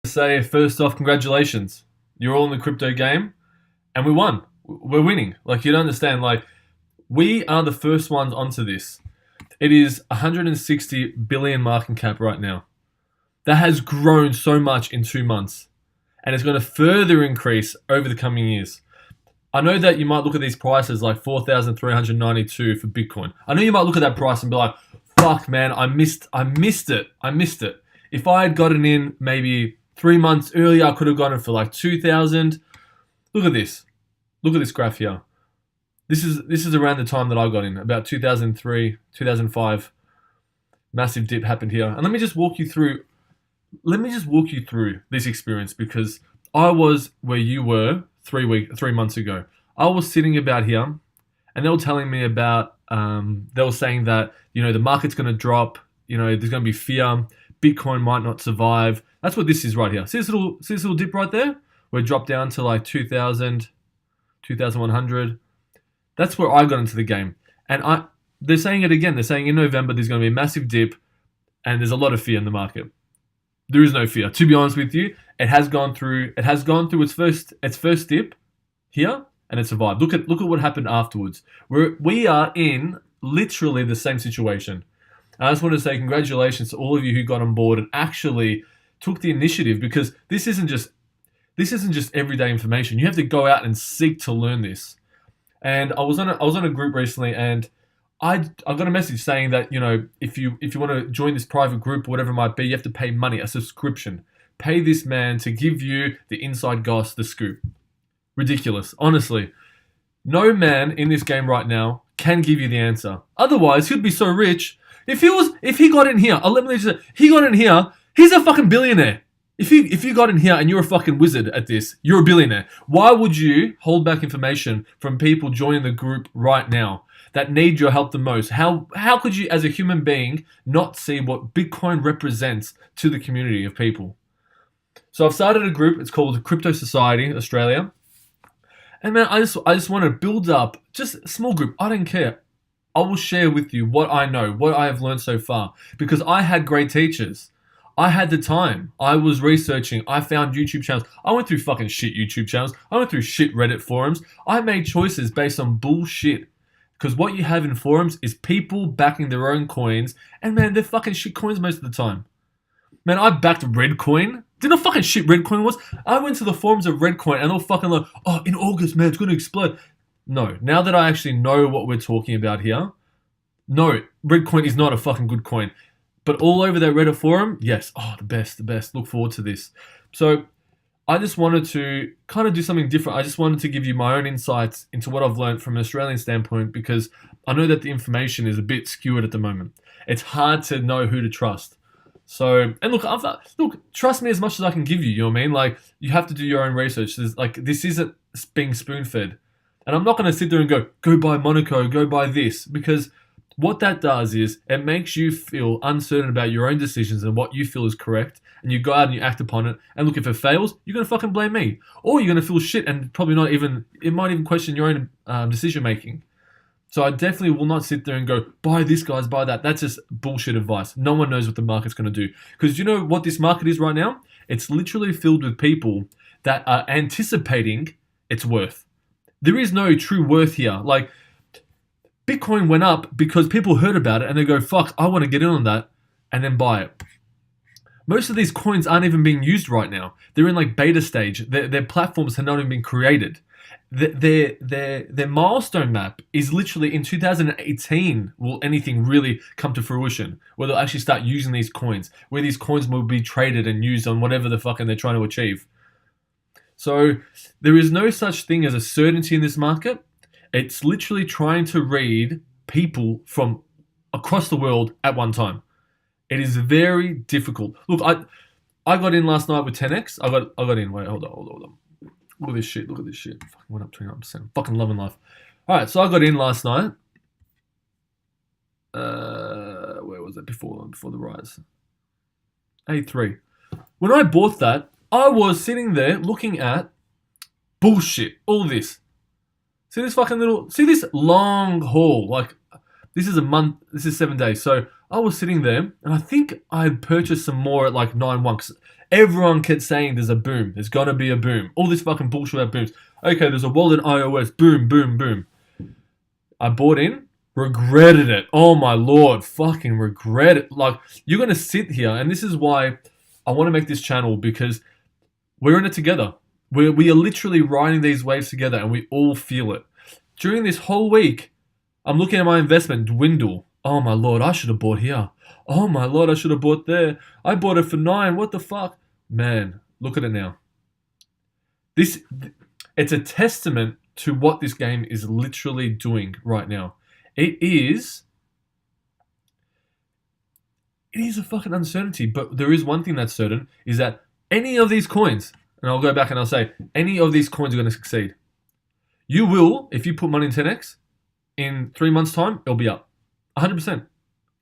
Say first off, congratulations. You're all in the crypto game, and we won. We're winning. Like, you don't understand. Like, we are the first ones onto this. It is 160 billion market cap right now. That has grown so much in 2 months, and it's going to further increase over the coming years. I know that you might look at these prices like 4,392 for Bitcoin. I know you might look at that price and be like, "Fuck, man, I missed it. If I had gotten in maybe 3 months earlier, I could have gotten it for like 2,000. Look at this. Look at this graph here. This is around the time that I got in, about 2003, 2005. Massive dip happened here. And let me just walk you through this experience, because I was where you were 3 months ago. I was sitting about here, and they were telling me about, they were saying that, the market's going to drop, there's going to be fear, Bitcoin might not survive. That's what this is right here. See this little dip right there? Where it dropped down to like 2,000, 2,100. That's where I got into the game. And they're saying it again. They're saying in November there's going to be a massive dip, and there's a lot of fear in the market. There is no fear. To be honest with you, it has gone through its first dip here, and it survived. Look at what happened afterwards. We are in literally the same situation. And I just want to say congratulations to all of you who got on board and actually took the initiative, because this isn't just everyday information. You have to go out and seek to learn this. And I was on a group recently, and I got a message saying that, if you want to join this private group or whatever it might be, you have to pay money, a subscription. Pay this man to give you the inside goss, the scoop. Ridiculous, honestly. No man in this game right now can give you the answer. Otherwise, he'd be so rich. If he got in here, let me just say, he got in here, he's a fucking billionaire. If you got in here and you're a fucking wizard at this, you're a billionaire. Why would you hold back information from people joining the group right now that need your help the most? How could you, as a human being, not see what Bitcoin represents to the community of people? So I've started a group. It's called Crypto Society Australia. And man, I just want to build up just a small group. I don't care. I will share with you what I know, what I have learned so far, because I had great teachers. I had the time. I was researching. I found YouTube channels. I went through fucking shit YouTube channels. I went through shit Reddit forums. I made choices based on bullshit. Because what you have in forums is people backing their own coins, and man, they're fucking shit coins most of the time. Man, I backed Redcoin. Do you know fucking shit Redcoin was? I went to the forums of Redcoin, and they're fucking like, "Oh, in August, man, it's going to explode." No, now that I actually know what we're talking about here, no, Redcoin is not a fucking good coin. But all over that Reddit forum, yes, the best. Look forward to this. So I just wanted to kind of do something different. I just wanted to give you my own insights into what I've learned from an Australian standpoint, because I know that the information is a bit skewed at the moment. It's hard to know who to trust. So, and look, trust me as much as I can give you, you know what I mean? Like, you have to do your own research. This isn't being spoon-fed. And I'm not going to sit there and go buy Monaco, go buy this, because what that does is it makes you feel uncertain about your own decisions and what you feel is correct, and you go out and you act upon it. And look, if it fails, you're going to fucking blame me. Or you're going to feel shit and probably it might even question your own decision making. So I definitely will not sit there and go, buy this, guys, buy that. That's just bullshit advice. No one knows what the market's going to do. Because you know what this market is right now? It's literally filled with people that are anticipating its worth. There is no true worth here. Like, Bitcoin went up because people heard about it and they go, fuck, I want to get in on that, and then buy it. Most of these coins aren't even being used right now. They're in like beta stage. Their platforms have not even been created. Their milestone map is literally in 2018 will anything really come to fruition, where they'll actually start using these coins, where these coins will be traded and used on whatever the fucking they're trying to achieve. So there is no such thing as a certainty in this market. It's literally trying to read people from across the world at one time. It is very difficult. Look, I got in last night with 10x. I got in. Wait, hold on. Look at this shit. Fucking went up 29%. Fucking loving life. All right, so I got in last night. Where was it before the rise? A3. When I bought that, I was sitting there looking at bullshit. All this. See this long haul. Like, this is a month, this is 7 days. So I was sitting there, and I think I had purchased some more at like 9.1. Everyone kept saying there's a boom. There's going to be a boom. All this fucking bullshit about booms. Okay, there's a wallet in iOS. Boom, boom, boom. I bought in. Regretted it. Oh my lord. Fucking regret it. Like, you're going to sit here. And this is why I want to make this channel, because we're in it together. We are literally riding these waves together, and we all feel it. During this whole week, I'm looking at my investment dwindle. Oh my lord, I should have bought here. Oh my lord, I should have bought there. I bought it for 9. What the fuck? Man, look at it now. It's a testament to what this game is literally doing right now. It is a fucking uncertainty, but there is one thing that's certain, is that any of these coins, and I'll go back and I'll say, any of these coins are going to succeed. You will, if you put money in 10x, in 3 months' time, it'll be up. 100%.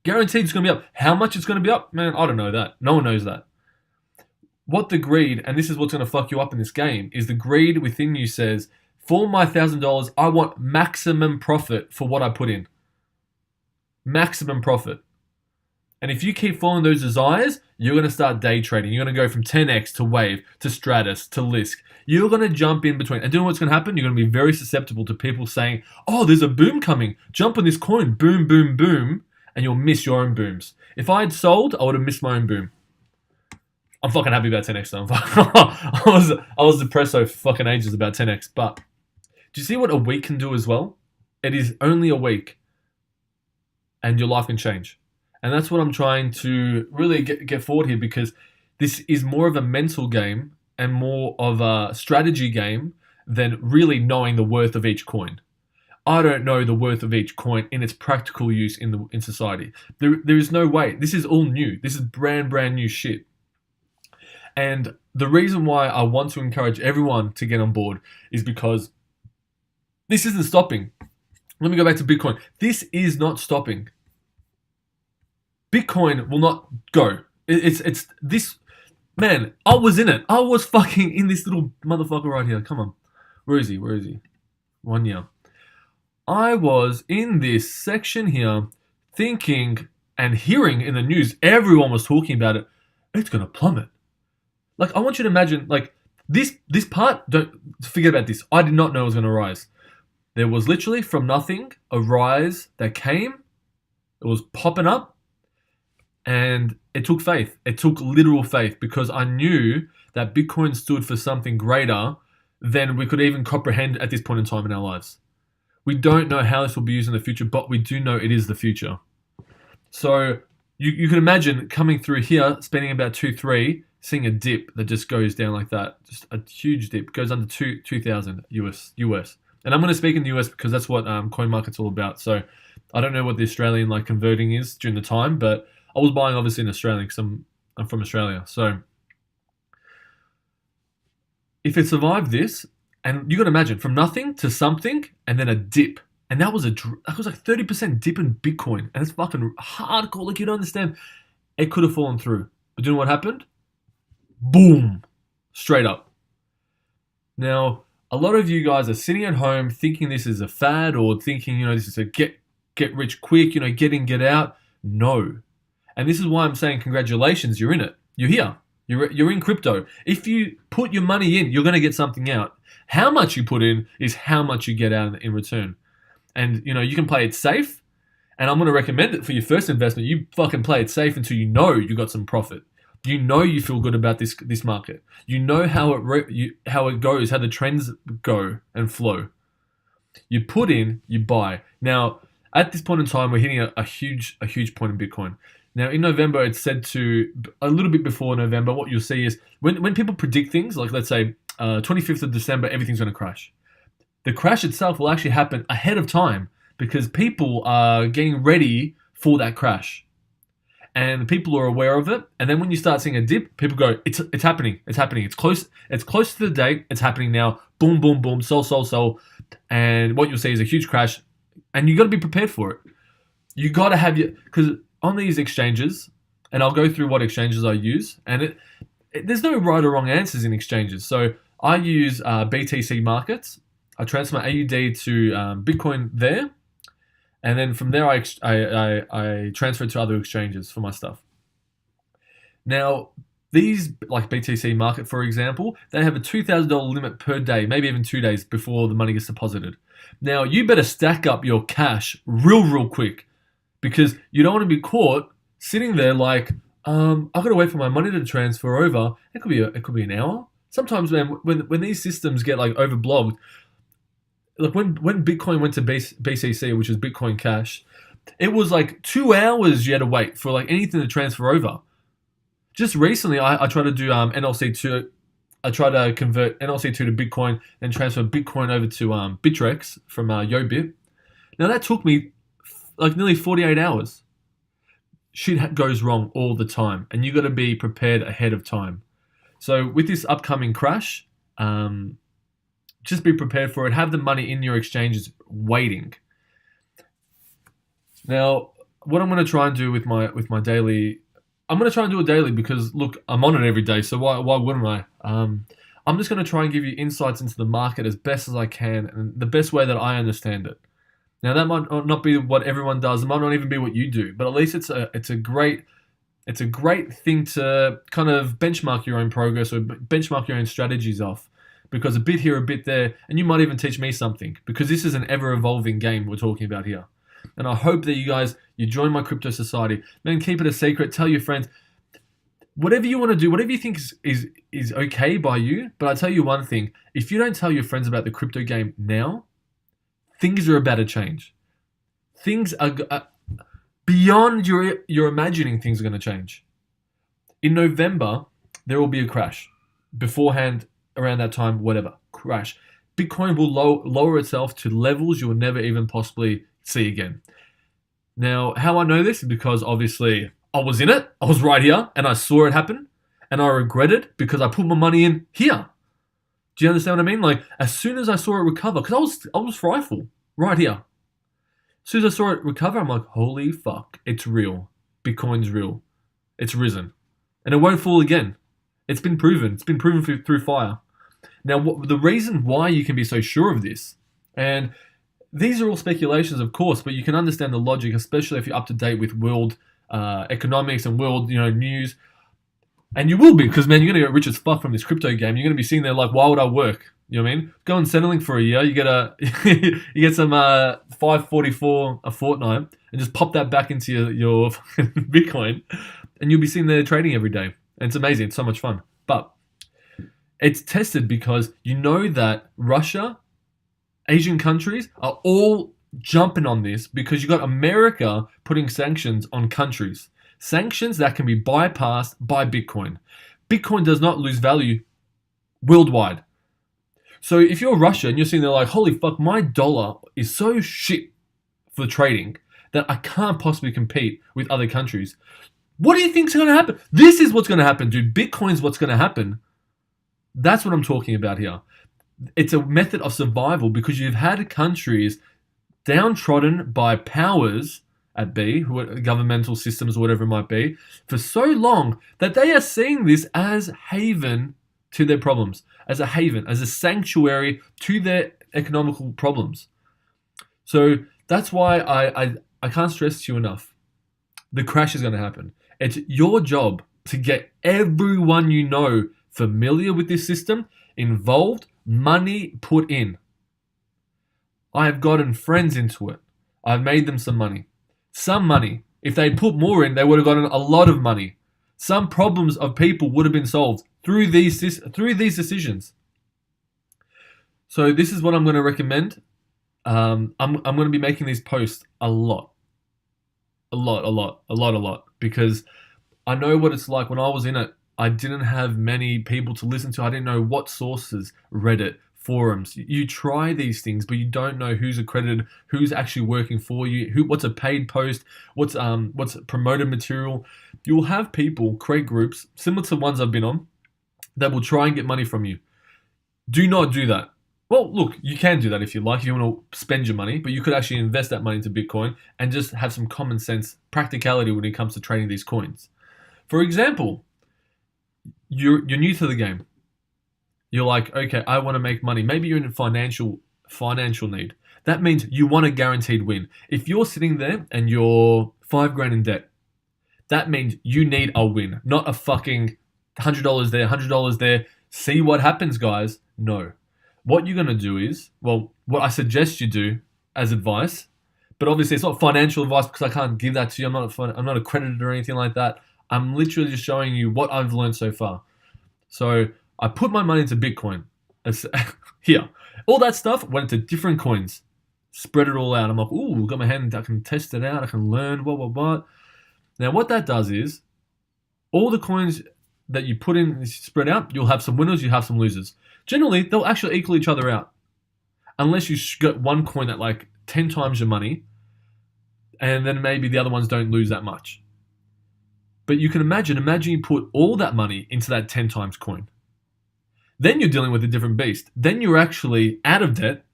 Guaranteed it's going to be up. How much it's going to be up? Man, I don't know that. No one knows that. What the greed, and this is what's going to fuck you up in this game, is the greed within you says, for my $1,000, I want maximum profit for what I put in. Maximum profit. And if you keep following those desires, you're going to start day trading. You're going to go from 10x to Wave, to Stratus, to Lisk. You're going to jump in between. And do you know what's going to happen? You're going to be very susceptible to people saying, oh, there's a boom coming. Jump on this coin. Boom, boom, boom. And you'll miss your own booms. If I had sold, I would have missed my own boom. I'm fucking happy about 10x though. I was depressed for fucking ages about 10x. But do you see what a week can do as well? It is only a week. And your life can change. And that's what I'm trying to really get forward here, because this is more of a mental game and more of a strategy game than really knowing the worth of each coin. I don't know the worth of each coin in its practical use in society. There is no way. This is all new. This is brand new shit. And the reason why I want to encourage everyone to get on board is because this isn't stopping. Let me go back to Bitcoin. This is not stopping. Bitcoin will not go. It's this, man, I was in it. I was fucking in this little motherfucker right here. Come on. Where is he? 1 year. I was in this section here thinking and hearing in the news, everyone was talking about it. It's going to plummet. Like, I want you to imagine, like, this part, don't forget about this. I did not know it was going to rise. There was literally from nothing a rise that came. It was popping up. And it took faith. It took literal faith, because I knew that Bitcoin stood for something greater than we could even comprehend at this point in time in our lives. We don't know how this will be used in the future, but we do know it is the future. So you can imagine coming through here, spending about 2-3, seeing a dip that just goes down like that. Just a huge dip. Goes under 2,000 US. And I'm going to speak in the US because that's what coin market's all about. So I don't know what the Australian like converting is during the time, but I was buying obviously in Australia because I'm from Australia. So if it survived this, and you got to imagine from nothing to something and then a dip, and that was like 30% dip in Bitcoin, and it's fucking hardcore. Like, you don't understand. It could have fallen through, but do you know what happened? Boom, straight up. Now, a lot of you guys are sitting at home thinking this is a fad, or thinking, this is a get rich quick, get in, get out. No. And this is why I'm saying congratulations, you're in it. You're here. You're in crypto. If you put your money in, you're going to get something out. How much you put in is how much you get out in return. And, you can play it safe. And I'm going to recommend it for your first investment. You fucking play it safe until you know you got some profit. You feel good about this market. You know how it goes, how the trends go and flow. You put in, you buy. Now, at this point in time, we're hitting a huge point in Bitcoin. Now, in November, it's said to, a little bit before November, what you'll see is when people predict things, like let's say 25th of December, everything's going to crash. The crash itself will actually happen ahead of time because people are getting ready for that crash. And people are aware of it. And then when you start seeing a dip, people go, it's happening. It's happening. It's close to the date. It's happening now. Boom, boom, boom. Sell. And what you'll see is a huge crash. And you got to be prepared for it. You got to have because on these exchanges, and I'll go through what exchanges I use, and there's no right or wrong answers in exchanges. So I use BTC markets. I transfer my AUD to Bitcoin there, and then from there I transfer to other exchanges for my stuff. Now, These, like BTC Market, for example, they have a $2,000 limit per day, maybe even 2 days before the money gets deposited. Now, you better stack up your cash real quick because you don't want to be caught sitting there like, I've got to wait for my money to transfer over. It could be an hour. Sometimes, man, when these systems get like overblogged, like when Bitcoin went to BCC, which is Bitcoin Cash, it was like 2 hours you had to wait for like anything to transfer over. Just recently, I tried to do NLC2. I tried to convert NLC2 to Bitcoin and transfer Bitcoin over to Bittrex from YoBit. Now that took me like nearly 48 hours. Shit goes wrong all the time, and you got to be prepared ahead of time. So with this upcoming crash, just be prepared for it. Have the money in your exchanges waiting. Now, what I'm going to try and do with my daily, I'm going to try and do it daily because look, I'm on it every day. So why wouldn't I? I'm just going to try and give you insights into the market as best as I can and the best way that I understand it. Now that might not be what everyone does. It might not even be what you do, but at least it's a great thing to kind of benchmark your own progress or benchmark your own strategies off. Because a bit here, a bit there, and you might even teach me something. Because this is an ever-evolving game we're talking about here. And I hope that you join my crypto society. Man, keep it a secret. Tell your friends. Whatever you want to do, whatever you think is okay by you. But I tell you one thing. If you don't tell your friends about the crypto game now, things are about to change. Things are beyond your imagining. Things are going to change. In November, there will be a crash. Beforehand, around that time, whatever, crash. Bitcoin will lower itself to levels you will never even possibly see again. Now, how I know this is because obviously I was in it. I was right here and I saw it happen and I regret it because I put my money in here. Do you understand what I mean? Like as soon as I saw it recover, because I was frightful right here. As soon as I saw it recover, I'm like, holy fuck, it's real. Bitcoin's real. It's risen. And it won't fall again. It's been proven. It's been proven through fire. Now, the reason why you can be so sure of this, and these are all speculations, of course, but you can understand the logic, especially if you're up to date with world economics and world news. And you will be, because, man, you're going to get rich as fuck from this crypto game. You're going to be sitting there like, why would I work? You know what I mean? Go and settling for a year. You get you get some 544 a fortnight and just pop that back into your Bitcoin, and you'll be sitting there trading every day. And it's amazing. It's so much fun. But it's tested because you know that Russia, Asian countries are all jumping on this because you got America putting sanctions on countries. Sanctions that can be bypassed by Bitcoin. Bitcoin does not lose value worldwide. So if you're Russia and you're sitting there like, holy fuck, my dollar is so shit for trading that I can't possibly compete with other countries. What do you think's going to happen? This is what's going to happen, dude. Bitcoin's what's going to happen. That's what I'm talking about here. It's a method of survival because you've had countries downtrodden by powers at B, governmental systems or whatever it might be, for so long that they are seeing this as haven to their problems, as a haven, as a sanctuary to their economical problems. So that's why I can't stress to you enough. The crash is going to happen. It's your job to get everyone you know familiar with this system, involved, money put in. I have gotten friends into it. I've made them some money. Some money. If they'd put more in, they would have gotten a lot of money. Some problems of people would have been solved through these decisions. So this is what I'm going to recommend. I'm going to be making these posts a lot. Because I know what it's like when I was in it. I didn't have many people to listen to. I didn't know what sources, Reddit, forums. You try these things, but you don't know who's accredited, who's actually working for you, what's a paid post, what's promoted material. You'll have people create groups similar to ones I've been on that will try and get money from you. Do not do that. Well, look, you can do that if you like, if you want to spend your money, but you could actually invest that money into Bitcoin and just have some common sense practicality when it comes to trading these coins. For example, you're new to the game. You're like, okay, I want to make money. Maybe you're in a financial need. That means you want a guaranteed win. If you're sitting there and you're $5,000 in debt, that means you need a win, not a fucking $100 there, $100 there. See what happens, guys. No. What you're going to do is, well, what I suggest you do as advice, but obviously it's not financial advice because I can't give that to you. I'm not accredited or anything like that. I'm literally just showing you what I've learned so far. So I put my money into Bitcoin. Here. All that stuff went into different coins. Spread it all out. I'm like, ooh, got my hand, I can test it out, I can learn, what. Now what that does is, all the coins that you put in spread out, you'll have some winners, you have some losers. Generally, they'll actually equal each other out. Unless you get one coin at like 10 times your money, and then maybe the other ones don't lose that much. But you can imagine you put all that money into that 10 times coin. Then you're dealing with a different beast. Then you're actually out of debt.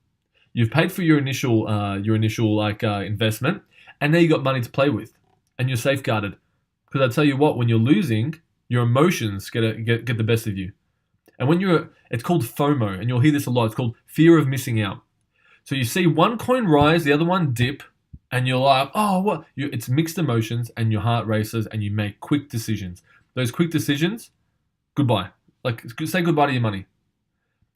You've paid for your initial investment, and now you got money to play with, and you're safeguarded. Because I tell you what, when you're losing, your emotions get the best of you. And when it's called FOMO, and you'll hear this a lot. It's called fear of missing out. So you see one coin rise, the other one dip, and you're like, oh, what? It's mixed emotions, and your heart races, and you make quick decisions. Those quick decisions, goodbye. Like, say goodbye to your money.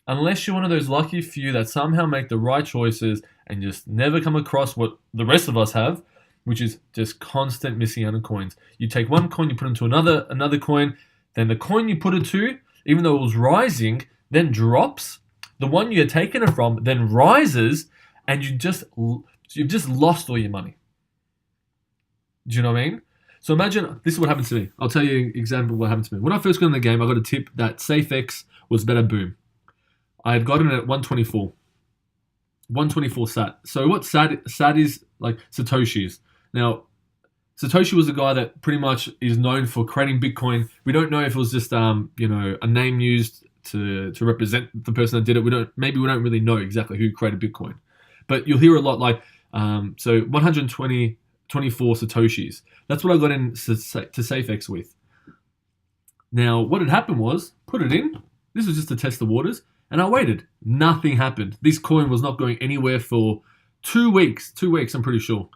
Unless you're one of those lucky few that somehow make the right choices and just never come across what the rest of us have, which is just constant missing out on coins. You take one coin, you put it into another coin, then the coin you put it to, even though it was rising, then drops. The one you're taking it from then rises, and you've just lost all your money. Do you know what I mean? So imagine, this is what happened to me. I'll tell you an example of what happened to me. When I first got in the game, I got a tip that SafeX was better boom. I had gotten it at 124. 124 sat. So what sat is, like Satoshi's. Now, Satoshi was a guy that pretty much is known for creating Bitcoin. We don't know if it was just a name used to represent the person that did it. We don't really know exactly who created Bitcoin. But you'll hear a lot like, so 124 Satoshis. That's what I got in to SafeX with. Now, what had happened was, put it in. This was just to test the waters. And I waited. Nothing happened. This coin was not going anywhere for 2 weeks. 2 weeks, I'm pretty sure.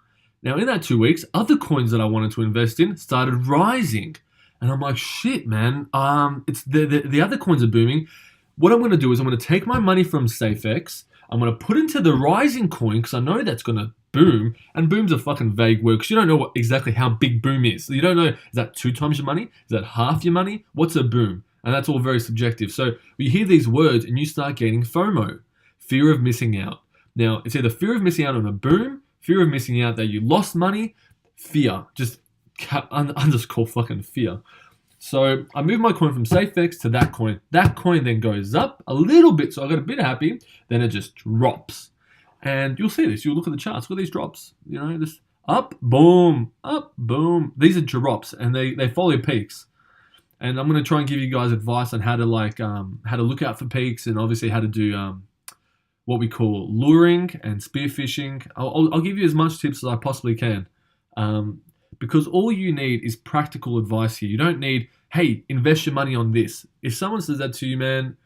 Now, in that 2 weeks, other coins that I wanted to invest in started rising. And I'm like, shit, man. It's the other coins are booming. What I'm going to do is I'm going to take my money from SafeX. I'm going to put into the rising coin because I know that's going to boom. And boom's a fucking vague word because you don't know exactly how big boom is. You don't know, is that 2 times your money? Is that half your money? What's a boom? And that's all very subjective. So you hear these words and you start getting FOMO, fear of missing out. Now, it's either fear of missing out on a boom, fear of missing out that you lost money, fear, just underscore fucking fear. So I moved my coin from SafeX to that coin. That coin then goes up a little bit, so I got a bit happy. Then it just drops. And you'll see this. You'll look at the charts. Look at these drops. This up, boom, up, boom. These are drops, and they follow peaks. And I'm going to try and give you guys advice on how to look out for peaks, and obviously how to do what we call luring and spearfishing. I'll give you as much tips as I possibly can, because all you need is practical advice here. You don't need, hey, invest your money on this. If someone says that to you, man,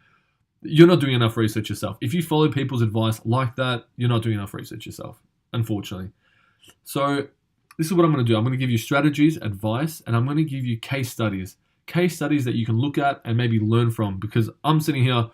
you're not doing enough research yourself. If you follow people's advice like that, you're not doing enough research yourself, unfortunately. So this is what I'm going to do. I'm going to give you strategies, advice, and I'm going to give you case studies that you can look at and maybe learn from, because I'm sitting here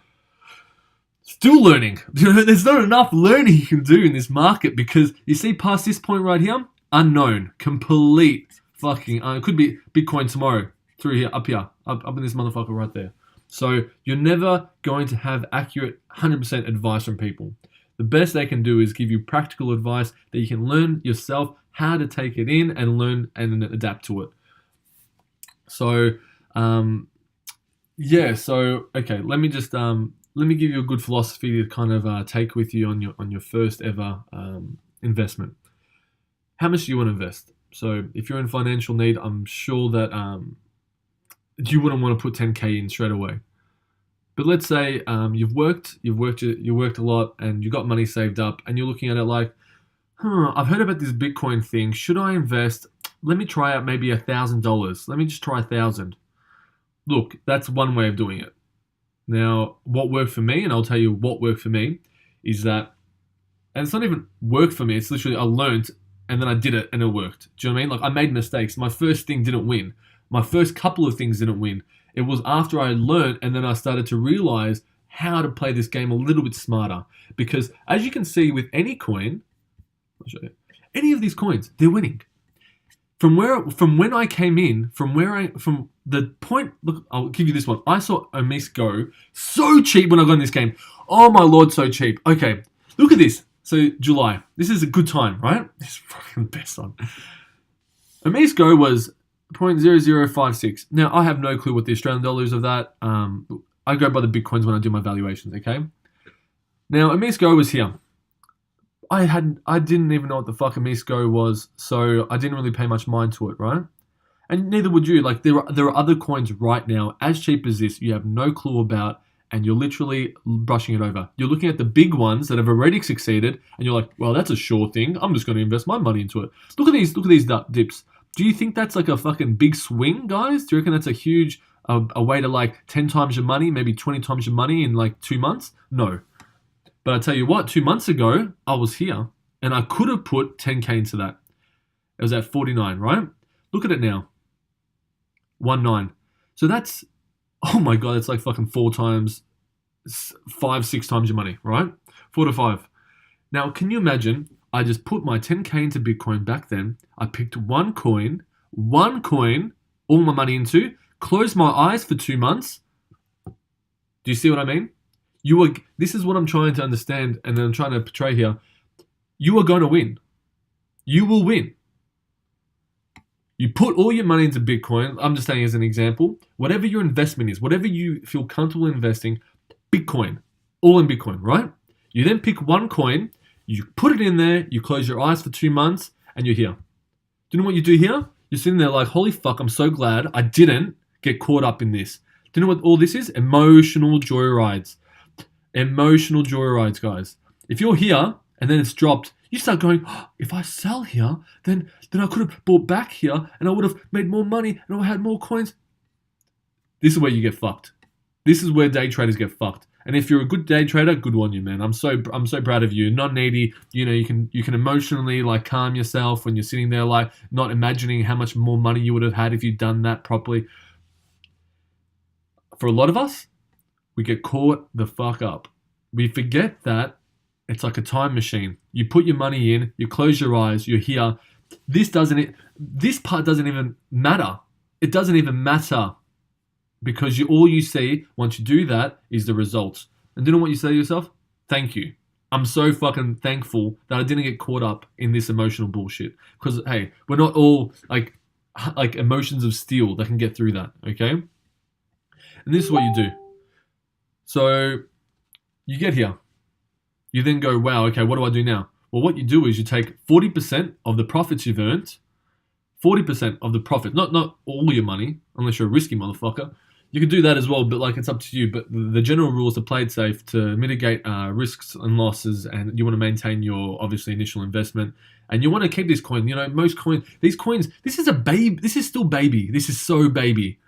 still learning. There's not enough learning you can do in this market, because you see past this point right here, unknown, complete fucking, it could be Bitcoin tomorrow through here, up in this motherfucker right there. So you're never going to have accurate 100% advice from people. The best they can do is give you practical advice that you can learn yourself how to take it in and learn and adapt to it. So, okay, let me give you a good philosophy to kind of take with you on your first ever investment. How much do you want to invest? So if you're in financial need, I'm sure that you wouldn't want to put 10K in straight away. But let's say you've worked a lot and you got money saved up, and you're looking at it like, I've heard about this Bitcoin thing. Should I invest? Let me try out maybe $1,000. Let me just try 1,000. Look, that's one way of doing it. Now, what worked for me, and I'll tell you what worked for me, is that, and it's not even worked for me, it's literally I learned and then I did it and it worked. Do you know what I mean? Like, I made mistakes. My first thing didn't win. My first couple of things didn't win. It was after I learned and then I started to realize how to play this game a little bit smarter. Because as you can see with any coin, I'll show you, any of these coins, they're winning. From when I came in, from the point, look, I'll give you this one. I saw Omis go so cheap when I got in this game. Oh my lord, so cheap. Okay, look at this. So July, this is a good time, right? This is fucking the best one. Omis go was 0.0056. Now I have no clue what the Australian dollar is of that. I go by the Bitcoins when I do my valuations. Okay. Now Omis go was here. I didn't even know what the fuck a Misco was, so I didn't really pay much mind to it, right? And neither would you. Like there are other coins right now as cheap as this you have no clue about, and you're literally brushing it over. You're looking at the big ones that have already succeeded, and you're like, well, that's a sure thing. I'm just going to invest my money into it. Look at these dips. Do you think that's like a fucking big swing, guys? Do you reckon that's a huge a way to like 10 times your money, maybe 20 times your money in like 2 months? No. But I tell you what, 2 months ago, I was here and I could have put 10K into that. It was at 49, right? Look at it now. 19. So that's, oh my God, it's like fucking 4 times, 5, 6 times your money, right? 4 to 5. Now, can you imagine? I just put my 10K into Bitcoin back then. I picked one coin, all my money into, closed my eyes for 2 months. Do you see what I mean? This is what I'm trying to understand and I'm trying to portray here. You are going to win. You will win. You put all your money into Bitcoin. I'm just saying as an example. Whatever your investment is, whatever you feel comfortable investing, Bitcoin. All in Bitcoin, right? You then pick one coin, you put it in there, you close your eyes for 2 months, and you're here. Do you know what you do here? You're sitting there like, holy fuck, I'm so glad I didn't get caught up in this. Do you know what all this is? Emotional joyrides. Emotional joyrides, guys. If you're here and then it's dropped, you start going, oh, if I sell here, then I could have bought back here and I would have made more money and I had more coins. This is where you get fucked. This is where day traders get fucked. And if you're a good day trader, good on you, man. I'm so proud of you. Not needy. You know, you can emotionally like calm yourself when you're sitting there like not imagining how much more money you would have had if you'd done that properly. For a lot of us, we get caught the fuck up. We forget that it's like a time machine. You put your money in, you close your eyes, you're here. This part doesn't even matter. It doesn't even matter because all you see once you do that is the results. And do you know what you say to yourself? Thank you. I'm so fucking thankful that I didn't get caught up in this emotional bullshit. Because hey, we're not all like emotions of steel that can get through that. Okay. And this is what you do. So you get here. You then go, wow, okay, what do I do now? Well, what you do is you take 40% of the profits you've earned, 40% of the profit, not all your money, unless you're a risky motherfucker. You can do that as well, but like it's up to you. But the general rule is to play it safe, to mitigate risks and losses, and you want to maintain your obviously initial investment. And you want to keep this coin. You know, most coins, these coins, this is a baby. This is still baby. This is so baby.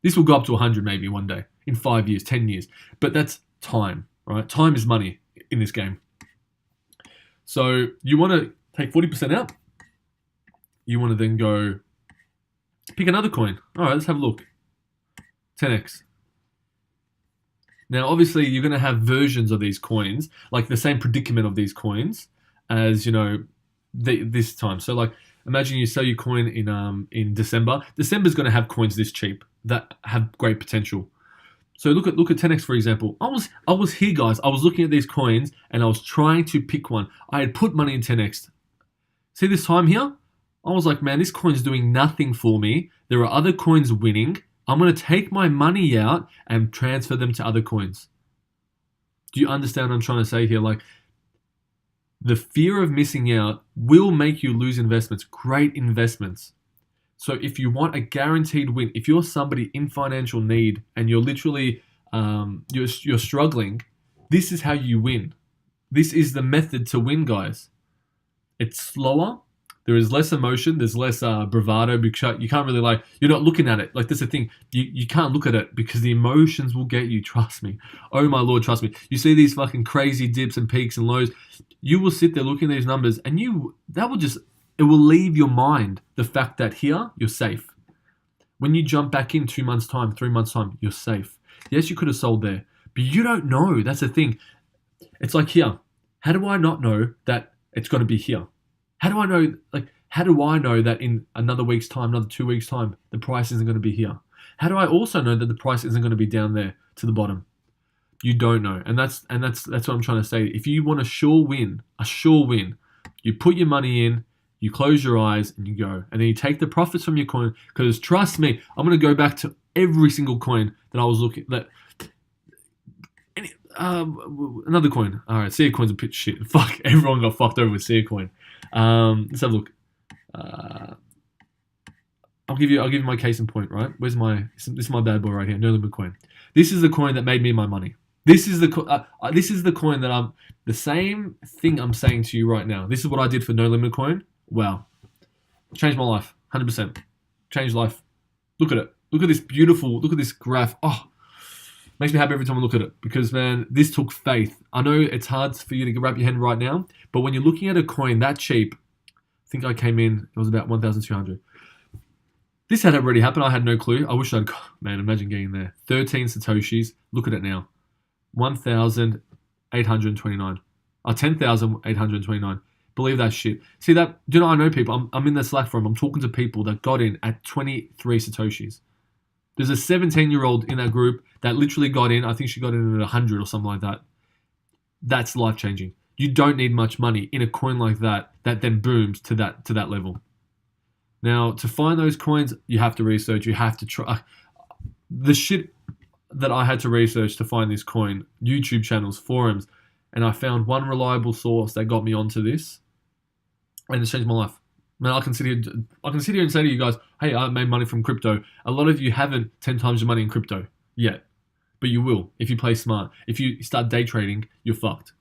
This will go up to 100 maybe one day, in 5 years, 10 years. But that's time, right? Time is money in this game. So you want to take 40% out. You want to then go pick another coin. All right, let's have a look. 10x. Now, obviously, you're going to have versions of these coins, like the same predicament of these coins as, you know, this time. So like, imagine you sell your coin in December. December's going to have coins this cheap that have great potential. So look at 10x for example. I was here, guys. I was looking at these coins and I was trying to pick one. I had put money in 10x. See this time here? I was like, man, this coin's doing nothing for me. There are other coins winning. I'm going to take my money out and transfer them to other coins. Do you understand what I'm trying to say here? Like, the fear of missing out will make you lose investments, great investments. So if you want a guaranteed win, if you're somebody in financial need and you're literally you're struggling, this is how you win. This is the method to win, guys. It's slower. There is less emotion. There's less bravado because you can't really you're not looking at it. Like that's the thing. You can't look at it because the emotions will get you. Trust me. Oh my Lord, trust me. You see these fucking crazy dips and peaks and lows. You will sit there looking at these numbers and it will leave your mind the fact that here you're safe. When you jump back in 2 months' time, 3 months' time, you're safe. Yes, you could have sold there, but you don't know. That's the thing. It's like here. How do I not know that it's going to be here? How do I know? How do I know that in another week's time, another 2 weeks' time, the price isn't going to be here? How do I also know that the price isn't going to be down there to the bottom? You don't know, and that's what I'm trying to say. If you want a sure win, you put your money in, you close your eyes, and you go, and then you take the profits from your coin. Because trust me, I'm going to go back to every single coin that I was looking at. Another coin. All right, Seer coin's a pitch shit. Fuck, everyone got fucked over with Seer coin. Let's have a look. I'll give you my case in point. Right, this is my bad boy right here, No Limit Coin. This is the coin that made me my money. This is the coin that the same thing I'm saying to you right now. This is what I did for No Limit Coin. Wow, changed my life, 100%. Changed life. Look at it. Look at this beautiful. Look at this graph. Oh. Makes me happy every time I look at it because, man, this took faith. I know it's hard for you to wrap your head right now, but when you're looking at a coin that cheap, I think I came in, it was about 1,200. This had already happened. I had no clue. I wish I'd, man, imagine getting there. 13 Satoshis. Look at it now. 1,829. 10,829. Believe that shit. See that? Do you know, I know people. I'm in the Slack forum. I'm talking to people that got in at 23 Satoshis. There's a 17-year-old in that group that literally got in. I think she got in at 100 or something like that. That's life-changing. You don't need much money in a coin like that then booms to that level. Now, to find those coins, you have to research. You have to try. The shit that I had to research to find this coin, YouTube channels, forums, and I found one reliable source that got me onto this, and it's changed my life. Man, I can sit here and say to you guys, hey, I made money from crypto. A lot of you haven't 10 times your money in crypto yet, but you will if you play smart. If you start day trading, you're fucked.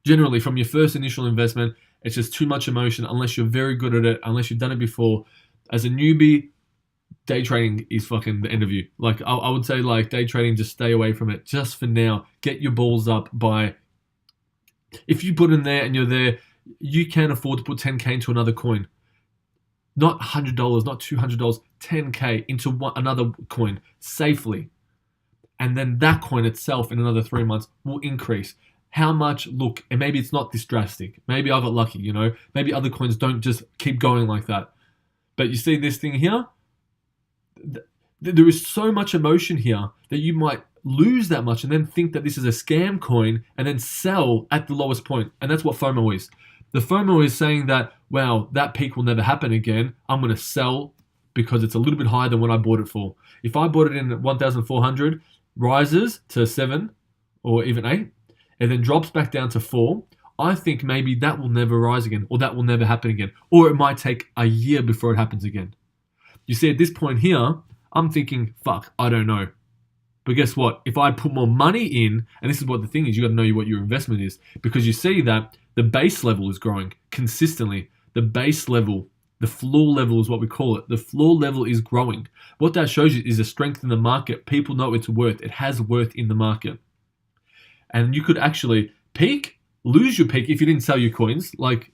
Generally, from your first initial investment, it's just too much emotion unless you're very good at it, unless you've done it before. As a newbie, day trading is fucking the end of you. Like, I would say, like, day trading, just stay away from it. Just for now, get your balls up by... If you put in there and you're there, you can't afford to put 10K into another coin. Not $100, not $200, 10K into another coin safely. And then that coin itself in another 3 months will increase. How much? Look, and maybe it's not this drastic. Maybe I got lucky, you know. Maybe other coins don't just keep going like that. But you see this thing here? There is so much emotion here that you might lose that much and then think that this is a scam coin and then sell at the lowest point. And that's what FOMO is. The FOMO is saying that, wow, that peak will never happen again. I'm going to sell because it's a little bit higher than what I bought it for. If I bought it in at 1,400, rises to 7 or even 8, and then drops back down to 4, I think maybe that will never rise again, or that will never happen again. Or it might take a year before it happens again. You see, at this point here, I'm thinking, fuck, I don't know. But guess what? If I put more money in, and this is what the thing is, you got to know what your investment is, because you see that the base level is growing consistently. The base level, the floor level is what we call it. The floor level is growing. What that shows you is a strength in the market. People know its worth. It has worth in the market. And you could actually peak, lose your peak if you didn't sell your coins. Like,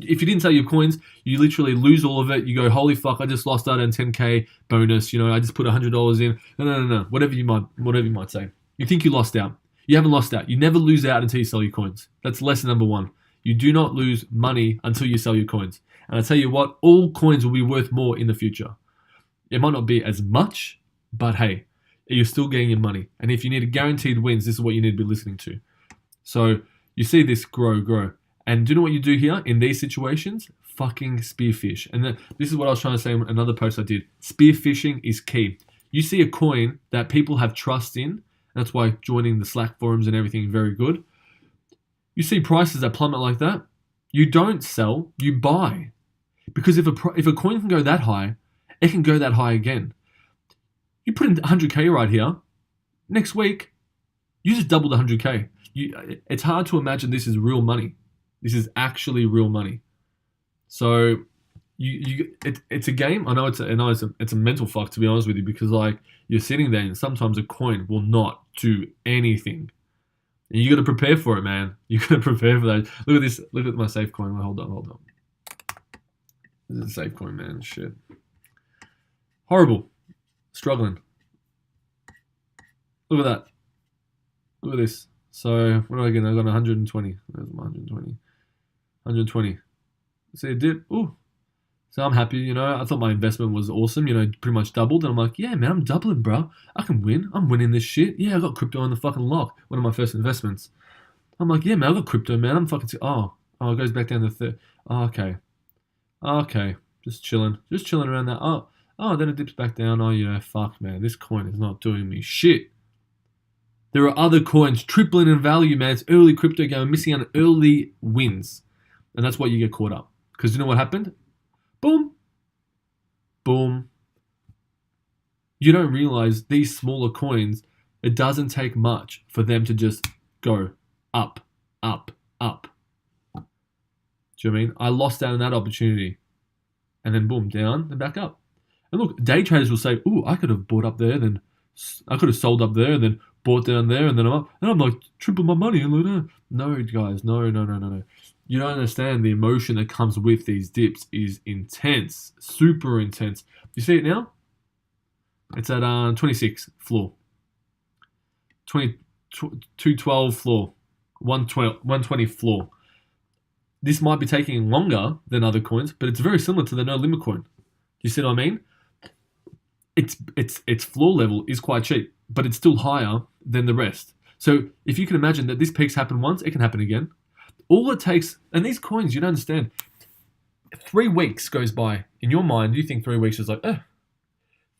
if you didn't sell your coins, you literally lose all of it. You go, holy fuck, I just lost out on 10K bonus. You know, I just put $100 in. No. Whatever you might say. You think you lost out. You haven't lost out. You never lose out until you sell your coins. That's lesson number 1. You do not lose money until you sell your coins. And I tell you what, all coins will be worth more in the future. It might not be as much, but hey, you're still getting your money. And if you need guaranteed wins, this is what you need to be listening to. So you see this grow. And do you know what you do here in these situations? Fucking spearfish. And this is what I was trying to say in another post I did. Spearfishing is key. You see a coin that people have trust in. That's why joining the Slack forums and everything is very good. You see prices that plummet like that. You don't sell, you buy. Because if a coin can go that high, it can go that high again. You put in 100K right here. Next week, you just double the 100K. It's hard to imagine this is real money. This is actually real money. So it's a game. I know it's a mental fuck, to be honest with you, because like you're sitting there and sometimes a coin will not do anything. And you got to prepare for it, man. You got to prepare for that. Look at this. Look at my safe coin. Hold on. This is a safe coin, man. Shit. Horrible. Struggling. Look at that. Look at this. So, what do I get? I got 120. Where's my 120? 120. See a dip? Ooh. So I'm happy, you know. I thought my investment was awesome, you know, pretty much doubled. And I'm like, yeah, man, I'm doubling, bro. I can win. I'm winning this shit. Yeah, I got crypto on the fucking lock. One of my first investments. I'm like, yeah, man, I got crypto, man. I'm fucking... Oh, it goes back down to third. Oh, okay. Okay. Just chilling. Just chilling around that. Then it dips back down. Oh, you know, fuck, man. This coin is not doing me shit. There are other coins tripling in value, man. It's early crypto game, missing out on early wins. And that's what you get caught up. Because you know what happened? Boom. Boom. You don't realize these smaller coins, it doesn't take much for them to just go up, up, up. Do you know what I mean? I lost out on that opportunity. And then boom, down and back up. And look, day traders will say, ooh, I could have bought up there, then I could have sold up there, and then bought down there, and then I'm up. And I'm like, triple my money. And like, no, guys, no. You don't understand the emotion that comes with these dips is intense, super intense. You see it now? It's at 26 floor. 212 floor. 120 floor. This might be taking longer than other coins, but it's very similar to the no limit coin. You see what I mean? Its floor level is quite cheap, but it's still higher than the rest. So if you can imagine that this peaks happen once, it can happen again. All it takes, and these coins, you don't understand, 3 weeks goes by. In your mind, you think 3 weeks is like,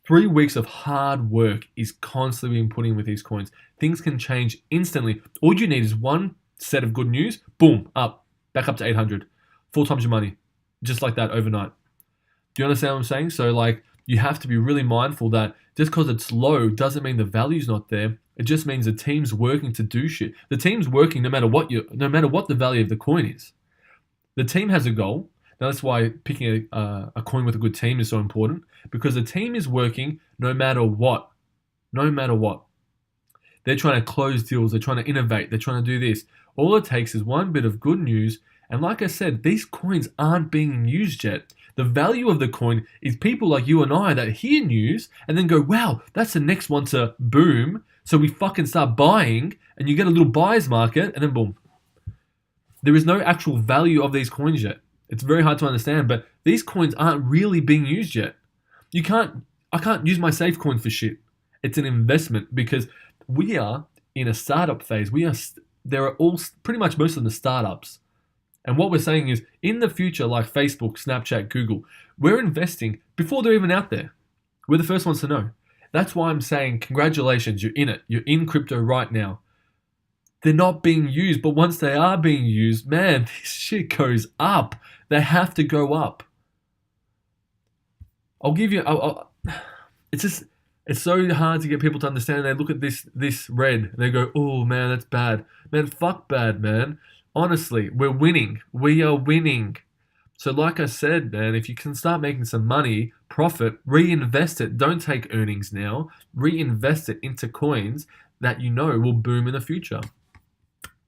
3 weeks of hard work is constantly being put in with these coins. Things can change instantly. All you need is one set of good news, boom, up, back up to 800, 4 times your money, just like that overnight. Do you understand what I'm saying? So like, you have to be really mindful that just because it's low doesn't mean the value's not there. It just means the team's working to do shit. The team's working no matter what the value of the coin is. The team has a goal. Now that's why picking a coin with a good team is so important, because the team is working no matter what. No matter what. They're trying to close deals. They're trying to innovate. They're trying to do this. All it takes is one bit of good news. And like I said, these coins aren't being used yet. The value of the coin is people like you and I that hear news and then go, wow, that's the next one to boom. So we fucking start buying, and you get a little buyer's market, and then boom. There is no actual value of these coins yet. It's very hard to understand, but these coins aren't really being used yet. I can't use my safe coin for shit. It's an investment because we are in a startup phase. There are all pretty much most of the startups. And what we're saying is, in the future, like Facebook, Snapchat, Google, we're investing before they're even out there. We're the first ones to know. That's why I'm saying, congratulations, you're in it. You're in crypto right now. They're not being used, but once they are being used, man, this shit goes up. They have to go up. I'll give you... it's so hard to get people to understand. They look at this red, and they go, oh, man, that's bad. Man, fuck bad, man. Honestly, we're winning. We are winning. So like I said, man, if you can start making some money, profit, reinvest it. Don't take earnings now. Reinvest it into coins that you know will boom in the future.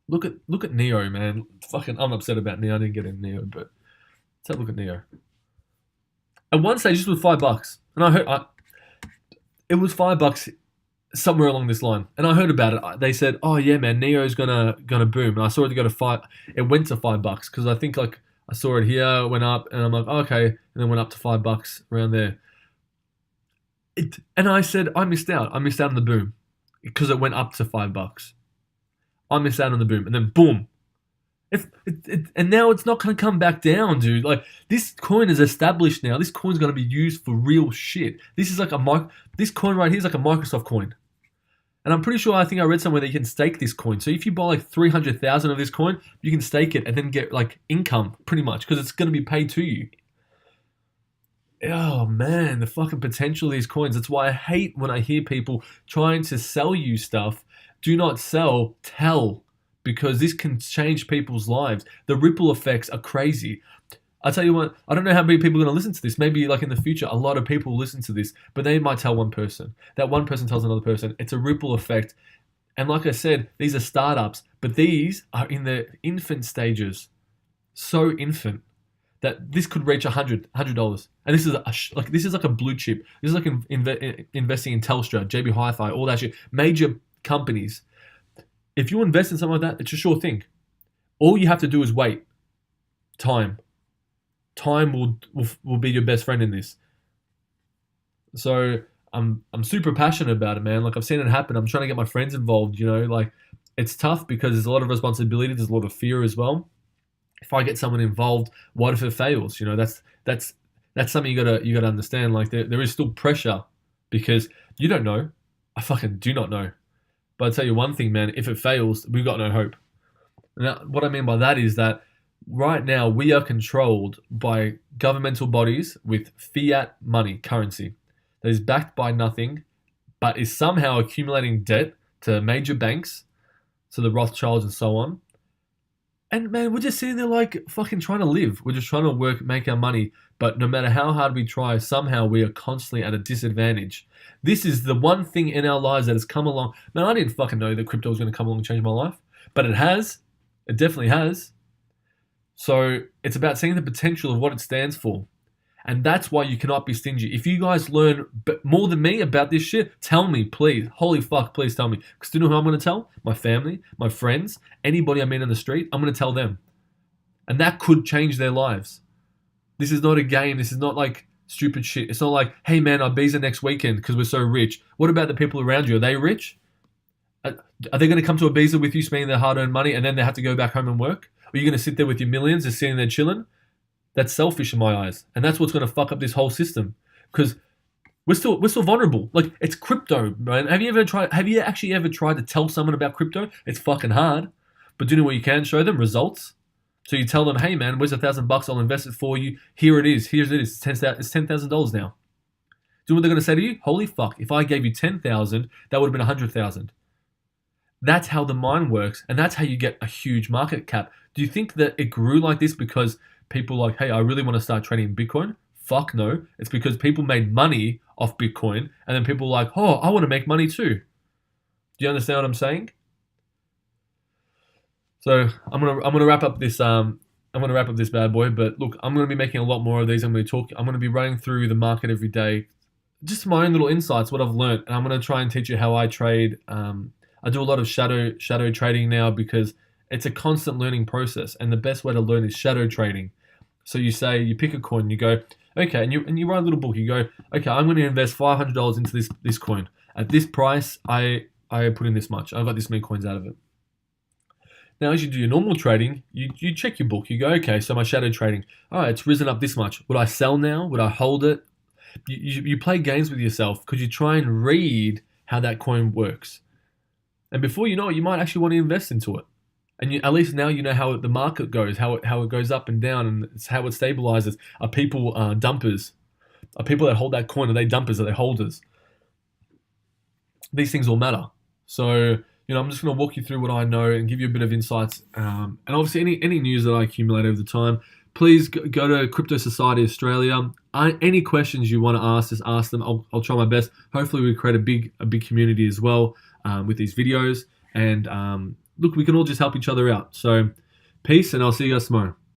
Look at Neo, man. Fucking, I'm upset about Neo. I didn't get in Neo, but let's have a look at Neo. At one stage, this was $5, and I heard it was $5 somewhere along this line, and I heard about it. They said, "Oh yeah, man, Neo's gonna boom," and I saw it go to $5. It went to $5 because I think like I saw it here, it went up, and I'm like, oh, okay, and then went up to $5 around there. And I said, I missed out. I missed out on the boom because it went up to $5. I missed out on the boom, and then boom. And now it's not going to come back down, dude. Like, this coin is established now. This coin's going to be used for real shit. This is like this coin right here is like a Microsoft coin. And I'm pretty sure, I think I read somewhere that you can stake this coin. So if you buy like 300,000 of this coin, you can stake it and then get like income pretty much because it's going to be paid to you. Oh man, the fucking potential of these coins. That's why I hate when I hear people trying to sell you stuff. Do not sell, tell, because this can change people's lives. The ripple effects are crazy. I tell you what, I don't know how many people are going to listen to this. Maybe like in the future, a lot of people listen to this, but they might tell one person. That one person tells another person. It's a ripple effect. And like I said, these are startups, but these are in their infant stages. So infant. that this could reach $100, and this is like a blue chip. This is like investing in Telstra, JB Hi-Fi, all that shit, major companies. If you invest in something like that, it's a sure thing. All you have to do is wait. Time will be your best friend in this. So I'm super passionate about it, man. Like, I've seen it happen. I'm trying to get my friends involved. Like, it's tough because there's a lot of responsibility. There's a lot of fear as well. If I get someone involved, what if it fails? That's something you gotta understand. Like, there is still pressure because you don't know. I fucking do not know. But I'll tell you one thing, man. If it fails, we've got no hope. Now, what I mean by that is that right now we are controlled by governmental bodies with fiat money, currency, that is backed by nothing, but is somehow accumulating debt to major banks, to the Rothschilds and so on. And man, we're just sitting there like fucking trying to live. We're just trying to work, make our money. But no matter how hard we try, somehow we are constantly at a disadvantage. This is the one thing in our lives that has come along. Man, I didn't fucking know that crypto was going to come along and change my life. But it has. It definitely has. So it's about seeing the potential of what it stands for. And that's why you cannot be stingy. If you guys learn more than me about this shit, tell me, please. Holy fuck, please tell me. Because do you know who I'm going to tell? My family, my friends, anybody I meet on the street, I'm going to tell them. And that could change their lives. This is not a game. This is not like stupid shit. It's not like, hey man, I'll Ibiza next weekend because we're so rich. What about the people around you? Are they rich? Are they going to come to Ibiza with you spending their hard-earned money and then they have to go back home and work? Or are you going to sit there with your millions just sitting there chilling? That's selfish in my eyes, and that's what's going to fuck up this whole system. Because we're still vulnerable. Like, it's crypto, man. Have you actually ever tried to tell someone about crypto? It's fucking hard. But do you know what you can show them? Results. So you tell them, hey man, where's $1,000? I'll invest it for you. Here it is. Here's it is. It's $10,000 now. Do you know what they're going to say to you? Holy fuck! If I gave you 10,000, that would have been 100,000. That's how the mind works, and that's how you get a huge market cap. Do you think that it grew like this because people like, hey, I really want to start trading Bitcoin? Fuck no. It's because people made money off Bitcoin, and then people were like, oh, I want to make money too. Do you understand what I'm saying? So I'm gonna wrap up this bad boy. But look, I'm gonna be making a lot more of these. I'm gonna be running through the market every day, just my own little insights, what I've learned, and I'm gonna try and teach you how I trade. I do a lot of shadow trading now because it's a constant learning process, and the best way to learn is shadow trading. So you pick a coin, you go, okay, and you write a little book. You go, okay, I'm going to invest $500 into this coin. At this price, I put in this much. I got this many coins out of it. Now, as you do your normal trading, you check your book. You go, okay, so my shadow trading, all right, it's risen up this much. Would I sell now? Would I hold it? You play games with yourself because you try and read how that coin works. And before you know it, you might actually want to invest into it. And at least now you know how the market goes, how it goes up and down, and it's how it stabilizes. Are people dumpers? Are people that hold that coin, are they dumpers? Are they holders? These things all matter. So, I'm just going to walk you through what I know and give you a bit of insights. And obviously, any news that I accumulate over the time, please go to Crypto Society Australia. Any questions you want to ask, just ask them. I'll try my best. Hopefully, we create a big community as well with these videos. And look, we can all just help each other out. So, peace, and I'll see you guys tomorrow.